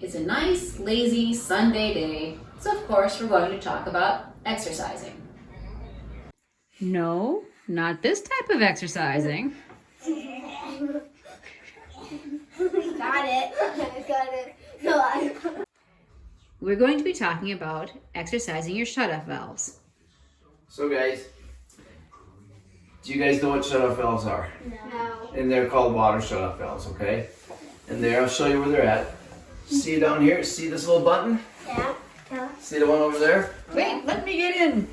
It's a nice, lazy Sunday day, so of course we're going to talk about exercising. No, not this type of exercising. Got it. No, We're going to be talking about exercising your shutoff valves. So guys, do you guys know what shutoff valves are? No. And they're called water shutoff valves, okay? And there, I'll show you where they're at. See down here? See this little button? Yeah. See the one over there? Wait, let me get in.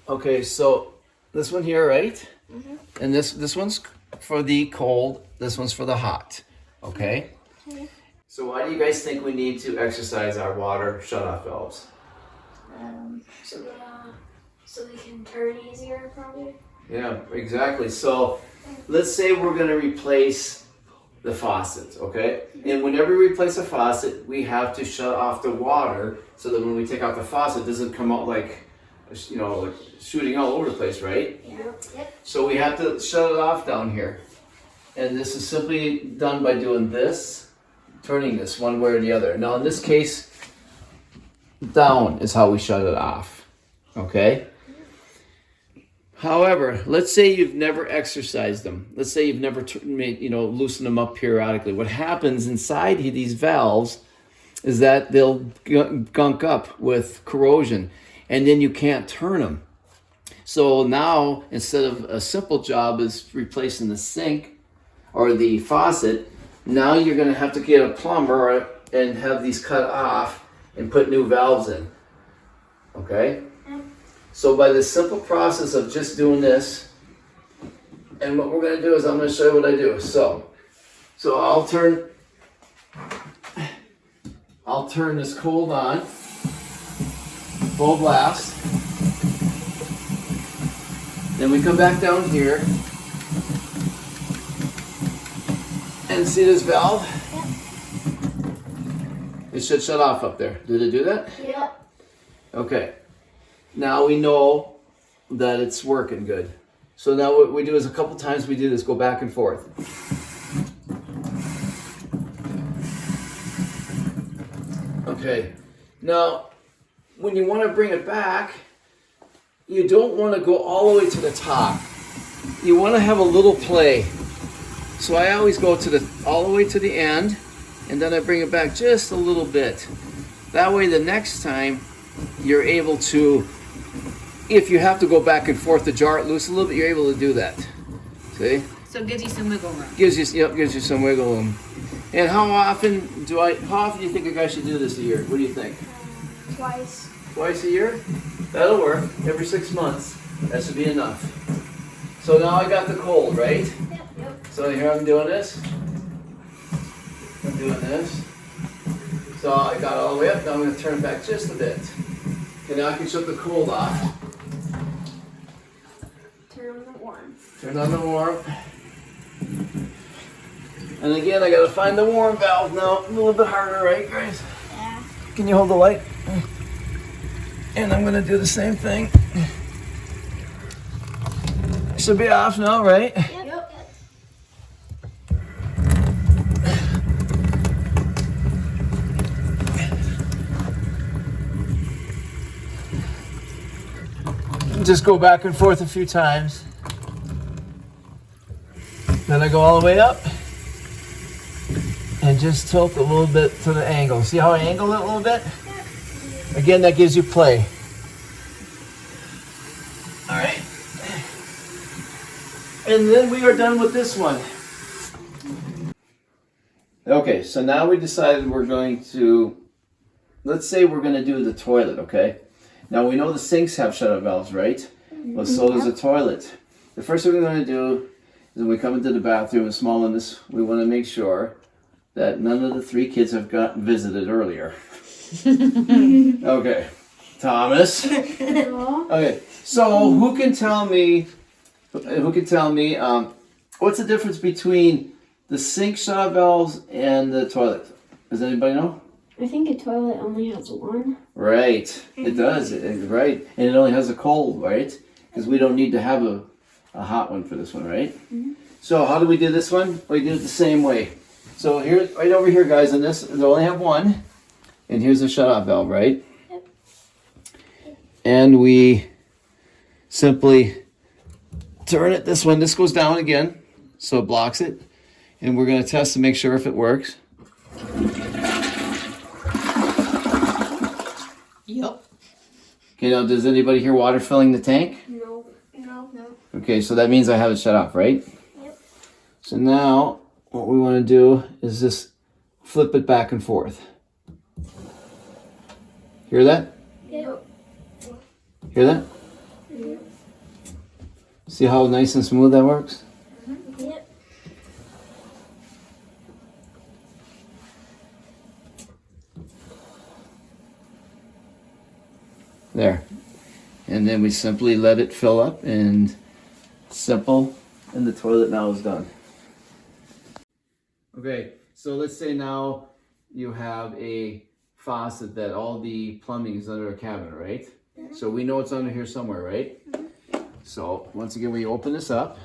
Okay, so this one here, right? Mm-hmm. And this one's for the cold, this one's for the hot, okay? Okay. So why do you guys think we need to exercise our water shutoff valves? So they can turn easier, probably. Yeah, exactly. So let's say we're going to replace the faucet, okay? And whenever we replace a faucet, we have to shut off the water so that when we take out the faucet, it doesn't come out like, you know, like shooting all over the place, right? Yep. So we have to shut it off down here. And this is simply done by doing this, turning this one way or the other. Now in this case, down is how we shut it off, okay? However, let's say you've never exercised them. Let's say you've never loosened them up periodically. What happens inside these valves is that they'll gunk up with corrosion, and then you can't turn them. So now, instead of a simple job as replacing the sink or the faucet, now you're going to have to get a plumber and have these cut off and put new valves in. Okay? So by the simple process of just doing this, and what we're going to do is I'm going to show you what I do. So I'll turn this cold on, full blast. Then we come back down here and see this valve? It should shut off up there. Did it do that? Yep. Okay. Now we know that it's working good. So now what we do is a couple times we do this, go back and forth. Okay. Now, when you want to bring it back, you don't want to go all the way to the top. You want to have a little play. So I always go all the way to the end, and then I bring it back just a little bit. That way the next time you're able to, if you have to go back and forth to jar it loose a little bit, you're able to do that. See? So it gives you some wiggle room. Gives you some wiggle room. And how often do you think a guy should do this a year? What do you think? Twice. Twice a year? That'll work. Every 6 months. That should be enough. So now I got the cold, right? Yep. So here I'm doing this. I'm doing this. So I got it all the way up. Now I'm going to turn it back just a bit. Okay, now I can shut the cold off. Turn on the warm. Turn on the warm. And again, I got to find the warm valve now. A little bit harder, right, guys? Yeah. Can you hold the light? And I'm going to do the same thing. Should be off now, right? Yep. Just go back and forth a few times. Then I go all the way up and just tilt a little bit to the angle. See how I angle it a little bit? Again, that gives you play. All right. And then we are done with this one. Okay, so now we decided we're going to, let's say we're going to do the toilet, okay? Now we know the sinks have shutoff valves, right? Well, so does the toilet. The first thing we're going to do is when we come into the bathroom, a small one, we want to make sure that none of the 3 kids have gotten visited earlier. Okay, Thomas. Okay, so who can tell me what's the difference between the sink shutoff valves and the toilet? Does anybody know? I think a toilet only has one. Right, it does, right. And it only has a cold, right? Because we don't need to have a hot one for this one, right? Mm-hmm. So how do we do this one? We do it the same way. So here, right over here, guys, and this, they only have one. And here's the shut-off valve, right? Yep. And we simply turn it this one. This goes down again, so it blocks it. And we're going to test to make sure if it works. Yep. Okay, now does anybody hear water filling the tank? No. No. No. Okay, so that means I have it shut off, right? Yep. So now what we want to do is just flip it back and forth. Hear that? Yep. Hear that? Yep. See how nice and smooth that works? Yep. There. And then we simply let it fill up and simple, and the toilet now is done. Okay, so let's say now you have a faucet that all the plumbing is under a cabinet, right? So we know it's under here somewhere, right? So once again, we open this up.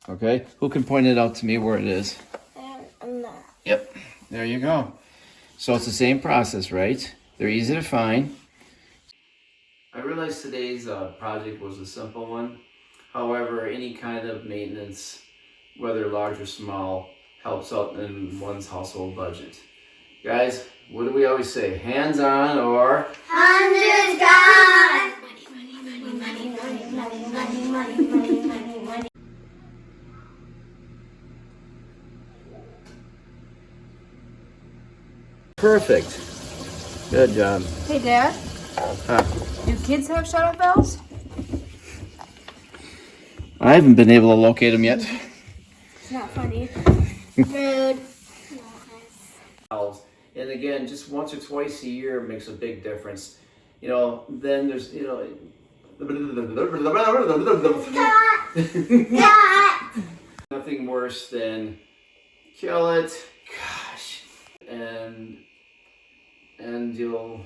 Okay, who can point it out to me where it is? I'm not. Yep, there you go. So it's the same process, right? They're easy to find. I realize today's project was a simple one. However, any kind of maintenance, whether large or small, helps out in one's household budget. Guys, what do we always say? Hands on or? Hundreds gone. Money. Perfect. Good job. Hey, Dad. Huh. Do kids have shut-off valves? I haven't been able to locate them yet. It's not funny. Rude. And again, just once or twice a year makes a big difference. You know, then there's, you know, nothing worse than kill it, gosh, and you'll,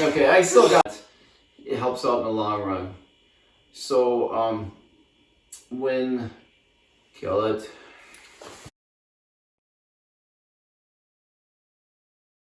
okay, I still got it. It helps out in the long run. So, when kill it.